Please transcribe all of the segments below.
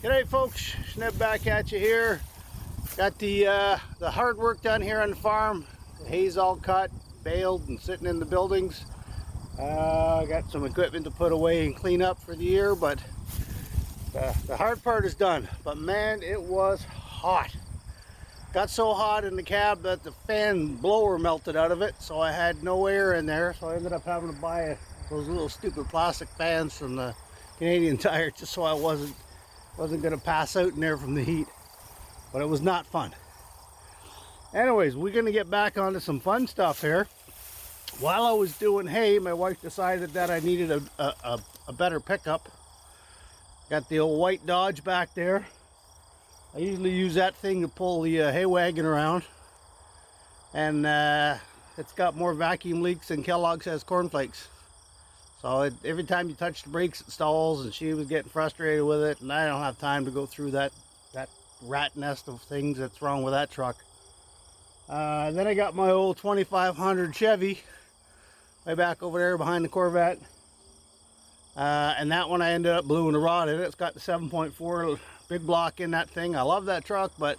G'day folks, Schneb back at you here. Got the hard work done here on the farm. The hay's all cut, baled, and sitting in the buildings. Got some equipment to put away and clean up for the year, but the hard part is done. But man, it was hot. Got so hot in the cab that the fan blower melted out of it, so I had no air in there. So I ended up having to buy those little stupid plastic fans from the Canadian Tire just so I wasn't going to pass out in there from the heat. But it was not fun. Anyways, we're going to get back onto some fun stuff here. While I was doing hay, my wife decided that I needed a better pickup. Got the old white Dodge back there. I usually use that thing to pull the hay wagon around. And it's got more vacuum leaks than Kellogg's has cornflakes. So every time you touch the brakes it stalls, and she was getting frustrated with it, and I don't have time to go through that rat nest of things that's wrong with that truck. Then I got my old 2500 Chevy way back over there behind the Corvette, and that one I ended up bluing a rod in it. It's got the 7.4 big block in that thing. I love that truck, but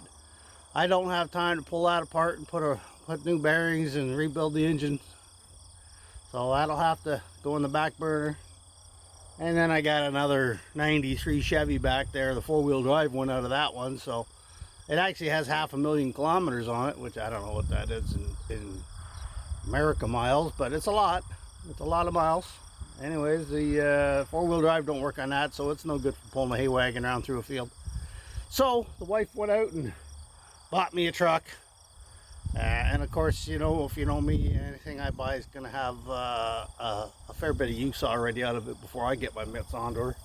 I don't have time to pull that apart and put new bearings and rebuild the engine. So that'll have to go in the back burner. And then I got another 93 Chevy back there. The four-wheel drive went out of that one. So it actually has 500,000 kilometers on it, which I don't know what that is in America miles, but it's a lot. It's a lot of miles. Anyways, the four-wheel drive don't work on that, so it's no good for pulling a hay wagon around through a field. So the wife went out and bought me a truck. And of course, you know, if you know me, anything I buy is going to have a fair bit of use already out of it before I get my mitts onto her.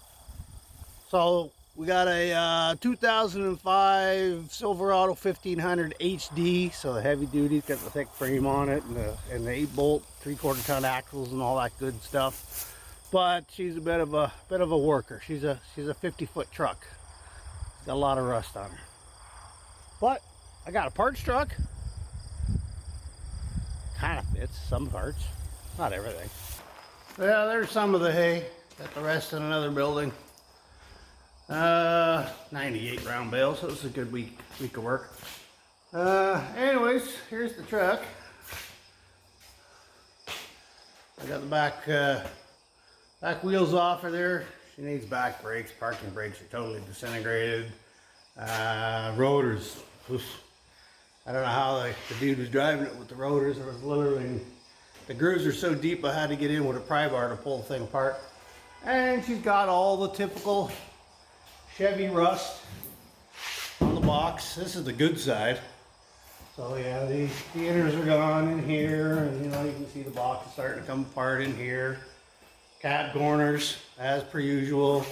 So we got a 2005 Silverado 1500 HD, so the heavy duty, got the thick frame on it, and the 8-bolt 3/4 ton axles and all that good stuff. But she's a bit of a worker. She's a 50-foot truck. It's got a lot of rust on her. But I got a parts truck. Kind of fits some parts, not everything. Yeah, there's some of the hay. Got the rest in another building. 98 round bales, so this is a good week of work. Anyways, here's the truck. I got the back wheels off of there. She needs back brakes. Parking brakes are totally disintegrated. Rotors. Oof. I don't know how the dude was driving it with the rotors. It was literally, the grooves are so deep I had to get in with a pry bar to pull the thing apart. And she's got all the typical Chevy rust on the box. This is the good side. So yeah, the inners are gone in here, and you know, you can see the box is starting to come apart in here. Cab corners, as per usual.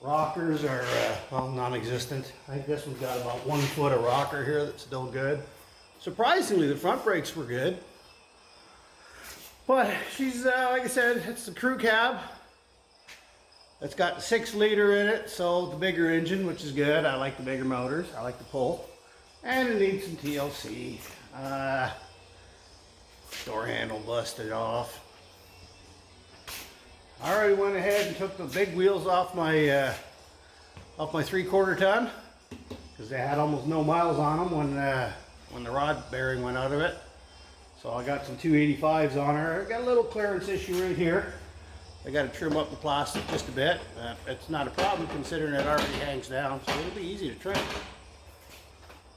Rockers are, well, non-existent. I think this one's got about 1 foot of rocker here that's still good. Surprisingly, the front brakes were good. But she's, like I said, it's the crew cab. It's got 6-liter in it, so the bigger engine, which is good. I like the bigger motors. I like the pull. And it needs some TLC. Door handle busted off. I already went ahead and took the big wheels off my 3/4 ton, because they had almost no miles on them when the rod bearing went out of it. So I got some 285s on her. I got a little clearance issue right here. I got to trim up the plastic just a bit. It's not a problem considering it already hangs down, so it'll be easy to trim.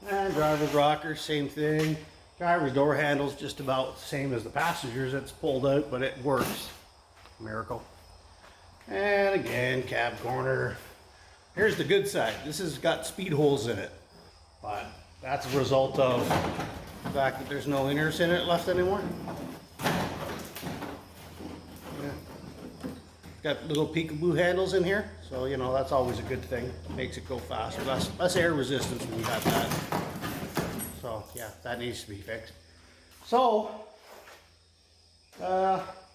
And driver's rocker, same thing. Driver's door handle's just about the same as the passenger's. It's pulled out, but it works. Miracle. And again, cab corner. Here's the good side. This has got speed holes in it, but that's a result of the fact that there's no inners in it left anymore. Yeah. It's got little peekaboo handles in here, so you know that's always a good thing. It makes it go faster. Less air resistance when you have that. So yeah, that needs to be fixed. So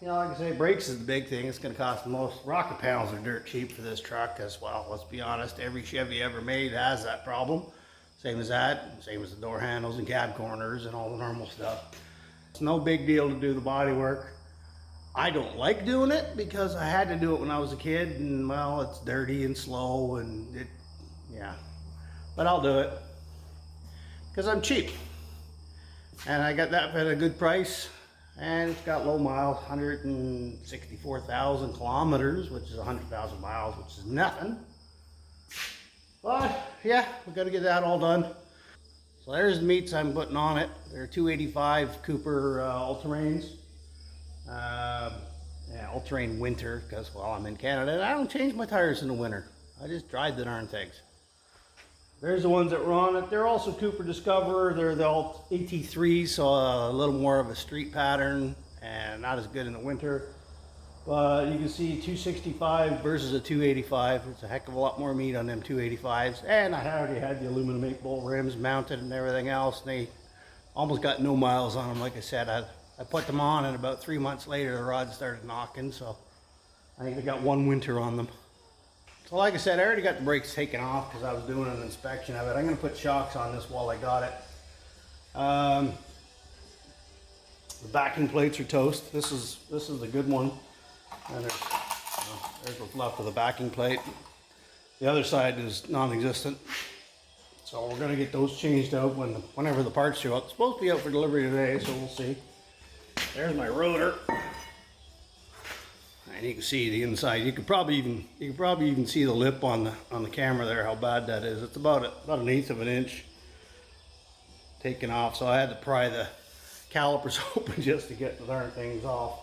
you know, like I say, brakes is the big thing. It's going to cost the most. Rocker panels are dirt cheap for this truck as well. Let's be honest, every Chevy ever made has that problem. Same as that, same as the door handles and cab corners and all the normal stuff. It's no big deal to do the body work. I don't like doing it because I had to do it when I was a kid, and well, it's dirty and slow, and Yeah, but I'll do it because I'm cheap, and I got that at a good price, and it's got low miles, 164,000 kilometers, which is 100,000 miles, which is nothing. But yeah, we got to get that all done. So there's the meats I'm putting on it. They're 285 Cooper all-terrains. Yeah, all-terrain winter, because, well, I'm in Canada and I don't change my tires in the winter. I just drive the darn things. There's the ones that were on it. They're also Cooper Discover. They're the all AT3s, so a little more of a street pattern and not as good in the winter. But you can see 265 versus a 285. It's a heck of a lot more meat on them 285s. And I already had the aluminum 8-bolt rims mounted and everything else. And they almost got no miles on them. Like I said, I put them on, and about 3 months later the rods started knocking. So I think they got one winter on them. So like I said, I already got the brakes taken off because I was doing an inspection of it. I'm going to put shocks on this while I got it. The backing plates are toast. This is the good one. And there's what's left of the backing plate. The other side is non-existent. So we're going to get those changed out whenever the parts show up. It's supposed to be out for delivery today, so we'll see. There's my rotor. And you can see the inside. You could probably even see the lip on the camera there, how bad that is. It's about an eighth of an inch taken off. So I had to pry the calipers open just to get the darn things off.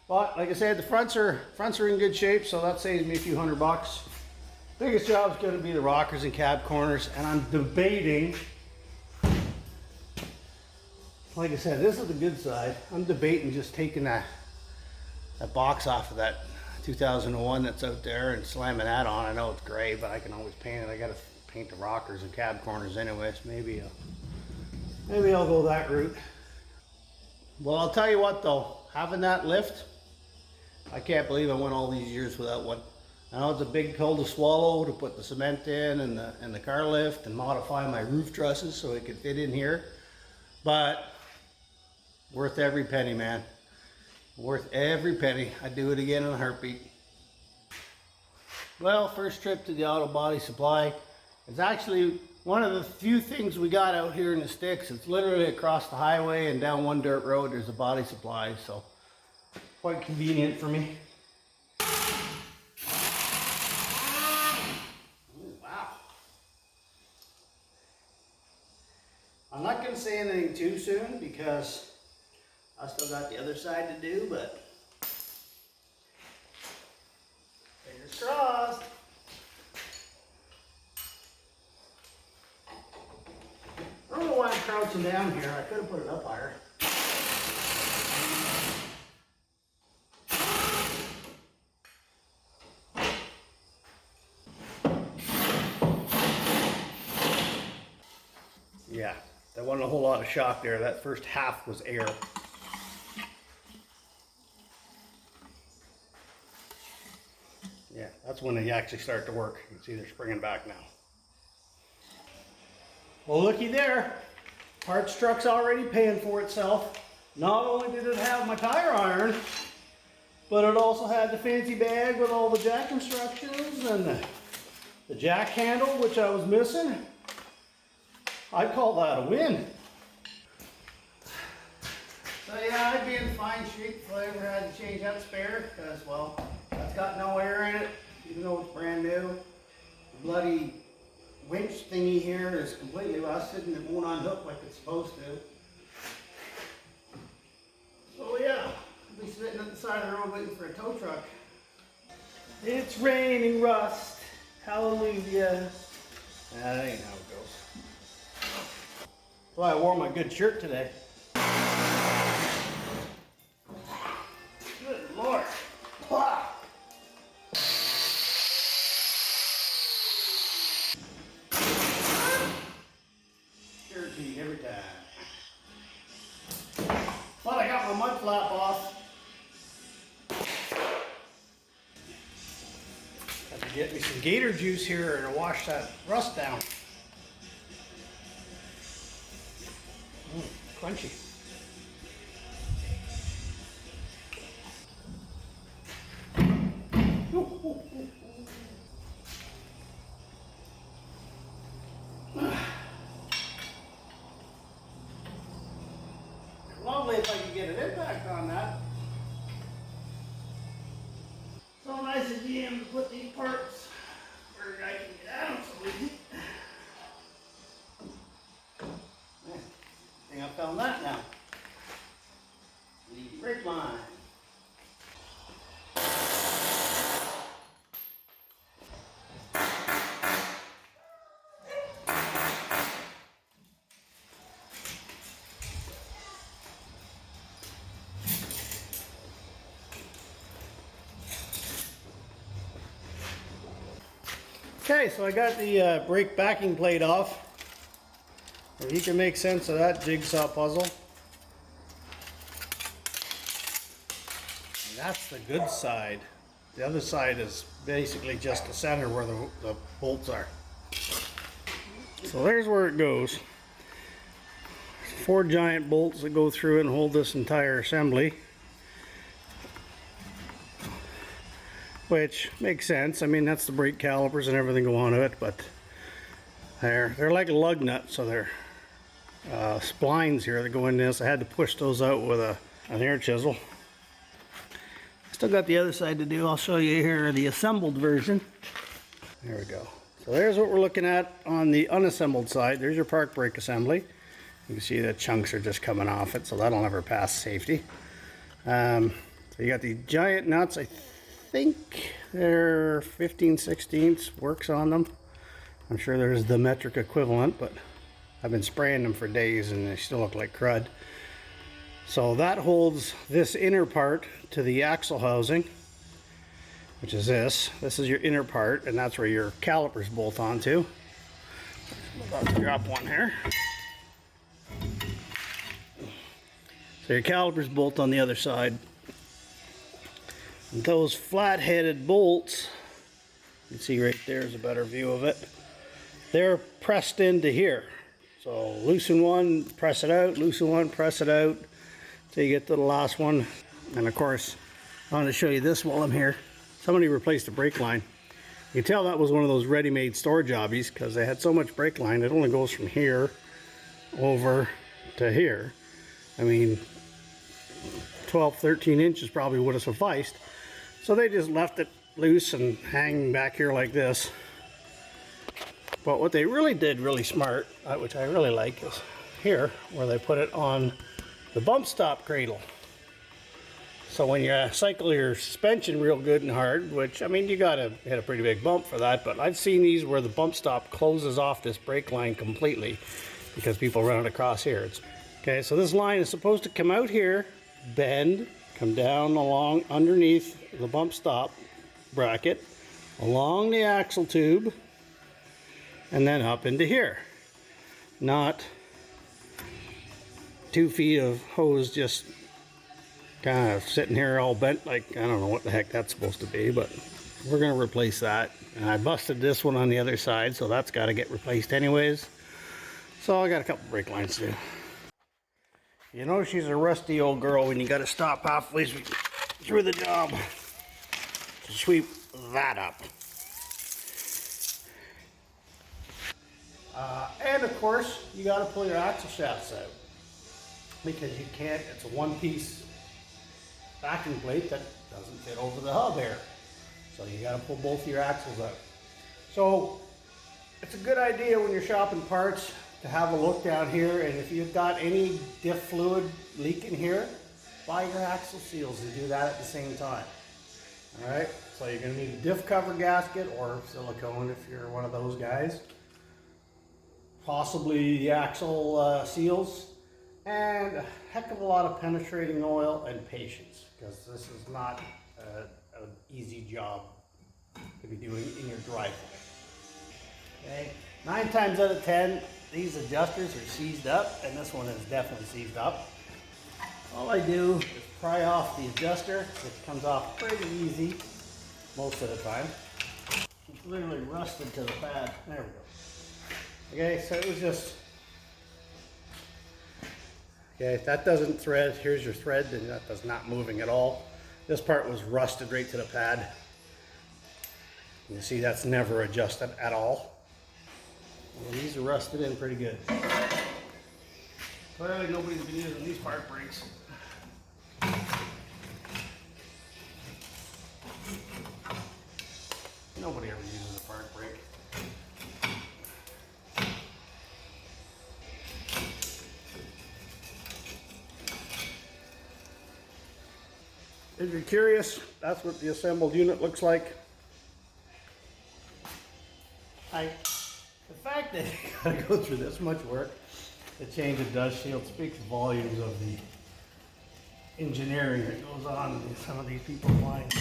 But like I said, the fronts are in good shape, so that saves me a few $100. Biggest job is going to be the rockers and cab corners, and I'm debating. Like I said, this is the good side. I'm debating just taking that box off of that 2001 that's out there and slamming that on. I know it's gray, but I can always paint it. I got to paint the rockers and cab corners anyways. Maybe I'll go that route. Well, I'll tell you what though, having that lift, I can't believe I went all these years without one. I know it's a big pill to swallow to put the cement in and the car lift and modify my roof trusses so it could fit in here, but worth every penny, man. Worth every penny. I'd do it again in a heartbeat. Well, first trip to the auto body supply. It's actually one of the few things we got out here in the sticks. It's literally across the highway and down one dirt road there's a body supply, so quite convenient for me. Ooh, wow. I'm not going to say anything too soon because I still got the other side to do, but fingers crossed. I don't know why I'm crouching down here. I could have put it up higher. Yeah, there wasn't a whole lot of shock there. That first half was air. Yeah, that's when they actually start to work. You can see they're springing back now. Well, looky there. Parts truck's already paying for itself. Not only did it have my tire iron, but it also had the fancy bag with all the jack instructions and the jack handle, which I was missing. I'd call that a win. So yeah, I'd be in fine shape if I ever had to change that spare, because, well, that's got no air in it, even though it's brand new. The bloody winch thingy here is completely rusted and it won't unhook like it's supposed to. So yeah, I'll be sitting at the side of the road waiting for a tow truck. It's raining rust. Hallelujah. That ain't how it goes. That's why I wore my good shirt today. Good Lord. Wow. Guaranteed every time. But I got my mud flap off. Have to get me some gator juice here to wash that rust down. Crunchy. museum to put these parts where a guy can get at them so easy. I think I found that now. The brake line. Okay, so I got the brake backing plate off. If you can make sense of that jigsaw puzzle. And that's the good side. The other side is basically just the center where the bolts are. So there's where it goes. 4 giant bolts that go through and hold this entire assembly. Which makes sense. I mean, that's the brake calipers and everything go onto it, but they're like a lug nut, so they're splines here that go in this. I had to push those out with an air chisel. Still got the other side to do. I'll show you here the assembled version. There we go. So there's what we're looking at on the unassembled side. There's your park brake assembly. You can see the chunks are just coming off it, so that'll never pass safety. So you got the giant nuts. I think they're 15/16 works on them. I'm sure there's the metric equivalent, but I've been spraying them for days and they still look like crud. So that holds this inner part to the axle housing, which is this. This is your inner part, and that's where your calipers bolt onto. I'm about to drop one here. So your calipers bolt on the other side. And those flat-headed bolts, you can see right there is a better view of it. They're pressed into here. So loosen one, press it out, loosen one, press it out, till you get to the last one. And of course, I want to show you this while I'm here. Somebody replaced the brake line. You can tell that was one of those ready-made store jobbies because they had so much brake line, it only goes from here over to here. I mean, 12, 13 inches probably would have sufficed. So they just left it loose and hanging back here like this. But what they really did really smart, which I really like, is here where they put it on the bump stop cradle. So when you cycle your suspension real good and hard, which I mean you gotta hit a pretty big bump for that, but I've seen these where the bump stop closes off this brake line completely because people run it across here. Okay, so this line is supposed to come out here, bend, come down along underneath the bump stop bracket, along the axle tube, and then up into here. Not 2 feet of hose just kind of sitting here all bent like, I don't know what the heck that's supposed to be, but we're going to replace that. And I busted this one on the other side, so that's got to get replaced anyways. So I got a couple brake lines to do. You know she's a rusty old girl when you got to stop halfway through the job to sweep that up. And of course, you got to pull your axle shafts out because you can't, it's a one-piece backing plate that doesn't fit over the hub here. So you got to pull both your axles out. So it's a good idea when you're shopping parts to have a look down here, and if you've got any diff fluid leaking here, buy your axle seals and do that at the same time. All right, so you're going to need a diff cover gasket or silicone if you're one of those guys. Possibly the axle seals, and a heck of a lot of penetrating oil and patience, because this is not an easy job to be doing in your driveway. Okay, 9 times out of 10, these adjusters are seized up, and this one is definitely seized up. All I do is pry off the adjuster, which comes off pretty easy most of the time. It's literally rusted to the pad. There we go. Okay, so it was just, okay, if that doesn't thread, here's your thread, and that does not moving at all. This part was rusted right to the pad. You see that's never adjusted at all. Well, these are rusted in pretty good. Clearly nobody's been using these park brakes. Nobody ever uses a park brake. If you're curious, that's what the assembled unit looks like. The fact that you gotta go through this much work to change a dust shield speaks volumes of the engineering that goes on in some of these people's minds.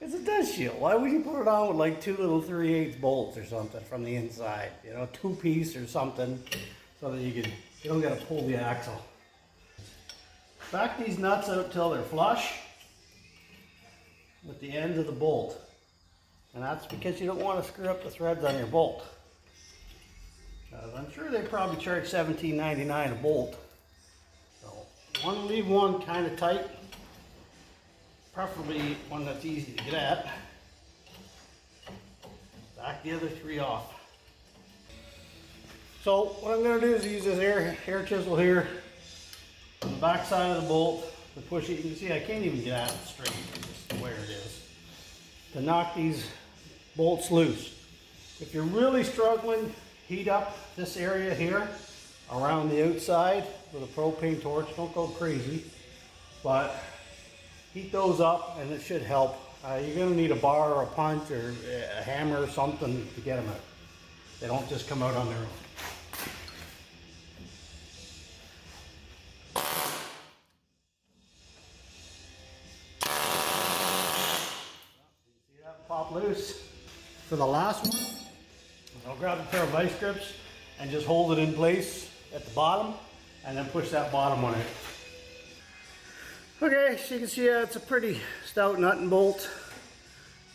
It's a dust shield. Why would you put it on with like two little 3/8 bolts or something from the inside? You know, two-piece or something, so that you don't gotta pull the axle. Back these nuts out till they're flush with the ends of the bolt. And that's because you don't want to screw up the threads on your bolt. I'm sure they probably charge $17.99 a bolt. So you want to leave one kind of tight, preferably one that's easy to get at. Back the other three off. So what I'm going to do is use this hair chisel here on the back side of the bolt to push it. You can see I can't even get at it straight, just where it is, to knock these bolts loose. If you're really struggling, heat up this area here around the outside with a propane torch. Don't go crazy, but heat those up and it should help. You're going to need a bar or a punch or a hammer or something to get them out. They don't just come out on their own. See that pop loose? For the last one, I'll grab a pair of vice grips and just hold it in place at the bottom and then push that bottom one out. Okay, so you can see it's a pretty stout nut and bolt.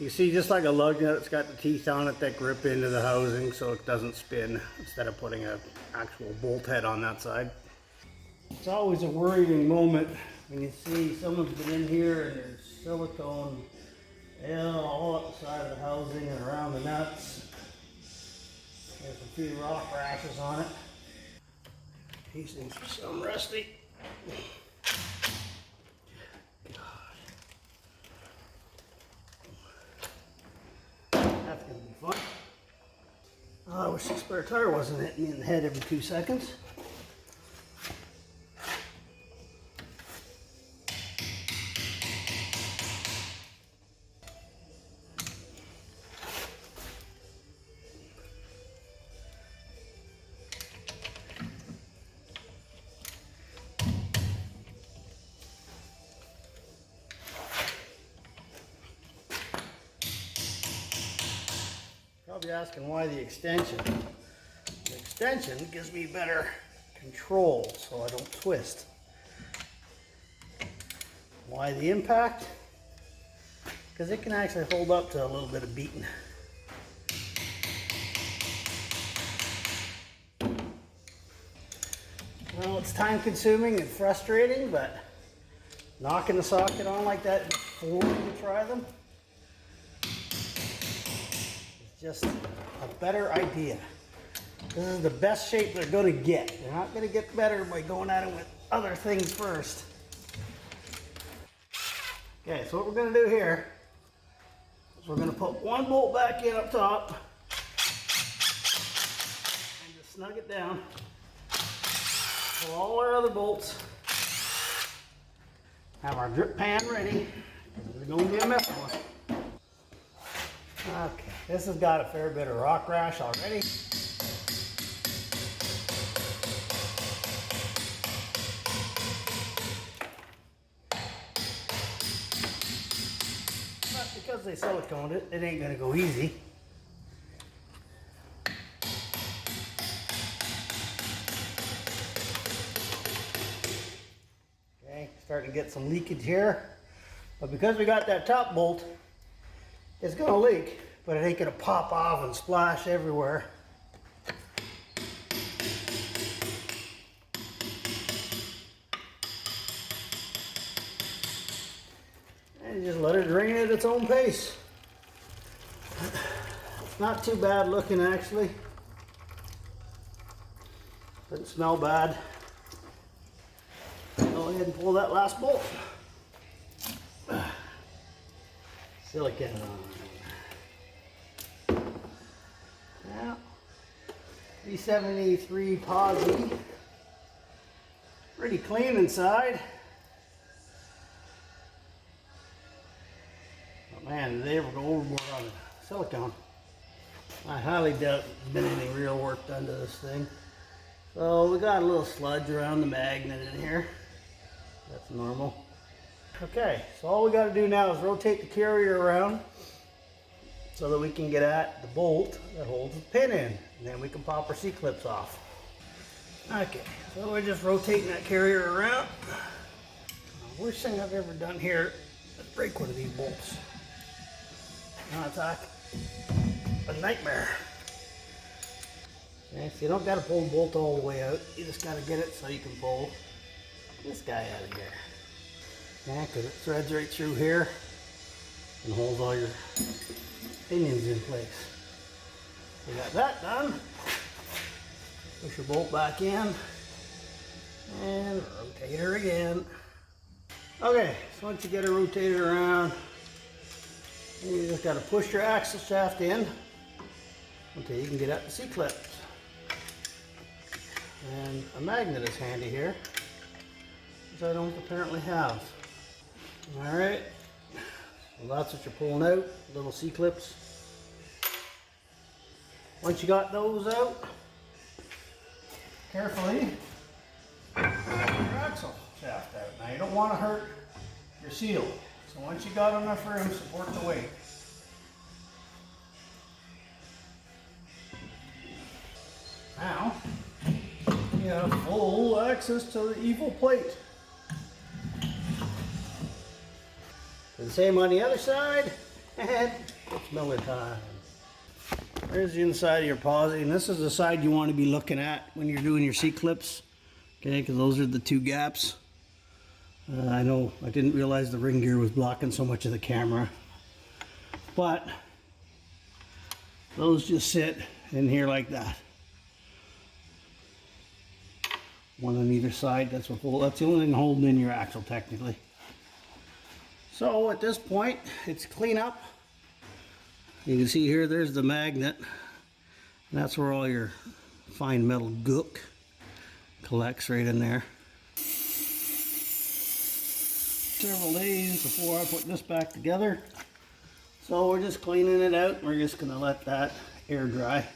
You see, just like a lug nut, it's got the teeth on it that grip into the housing so it doesn't spin instead of putting an actual bolt head on that side. It's always a worrying moment when you see someone's been in here and there's silicone all up the side of the housing and around the nuts. There's a few rock rashes on it. These things are so rusty. That's gonna be fun. Oh, I wish the spare tire wasn't hitting me in the head every 2 seconds. Probably asking why the extension. The extension gives me better control so I don't twist. Why the impact? Because it can actually hold up to a little bit of beating. Well, it's time consuming and frustrating, but knocking the socket on like that before you try them, just a better idea. This is the best shape they're going to get. They're not going to get better by going at it with other things first. Okay, so what we're going to do here is we're going to put one bolt back in up top and just snug it down. Pull all our other bolts. Have our drip pan ready. It's going to be a messy one. Okay, this has got a fair bit of rock rash already. But because they siliconed it, it ain't gonna go easy. Okay, starting to get some leakage here. But because we got that top bolt, it's gonna leak, but it ain't gonna pop off and splash everywhere. And just let it drain at its own pace. It's not too bad looking actually. Doesn't smell bad. Go ahead and pull that last bolt. silicone. Now, 373 posi. Pretty clean inside. But man, did they ever go overboard on the silicone? I highly doubt there's been any real work done to this thing. So we got a little sludge around the magnet in here. That's normal. Okay, so all we got to do now is rotate the carrier around so that we can get at the bolt that holds the pin in, and then we can pop our C-clips off. Okay, so we're just rotating that carrier around. The worst thing I've ever done here is break one of these bolts. Now it's like a nightmare. Okay, so you don't got to pull the bolt all the way out. You just got to get it so you can pull this guy out of here. Yeah, because it threads right through here and holds all your pinions in place. We got that done. Push your bolt back in and rotate her again. Okay, so once you get her rotated around, you just got to push your axle shaft in until you can get at the C-clips. And a magnet is handy here, which I don't apparently have. Alright, well that's what you're pulling out, little C-clips. Once you got those out, carefully pull your axle shaft out. Now you don't want to hurt your seal, so once you got enough room, support the weight. Now you have full access to the evil plate. The same on the other side, and it's Miller time. There's the inside of your posi, and this is the side you want to be looking at when you're doing your C-clips, okay, because those are the two gaps. I know I didn't realize the ring gear was blocking so much of the camera, but those just sit in here like that. One on either side, that's the only thing holding in your axle technically. So at this point, it's clean up. You can see here, there's the magnet. And that's where all your fine metal gook collects, right in there. Several days before I put this back together. So we're just cleaning it out. We're just gonna let that air dry.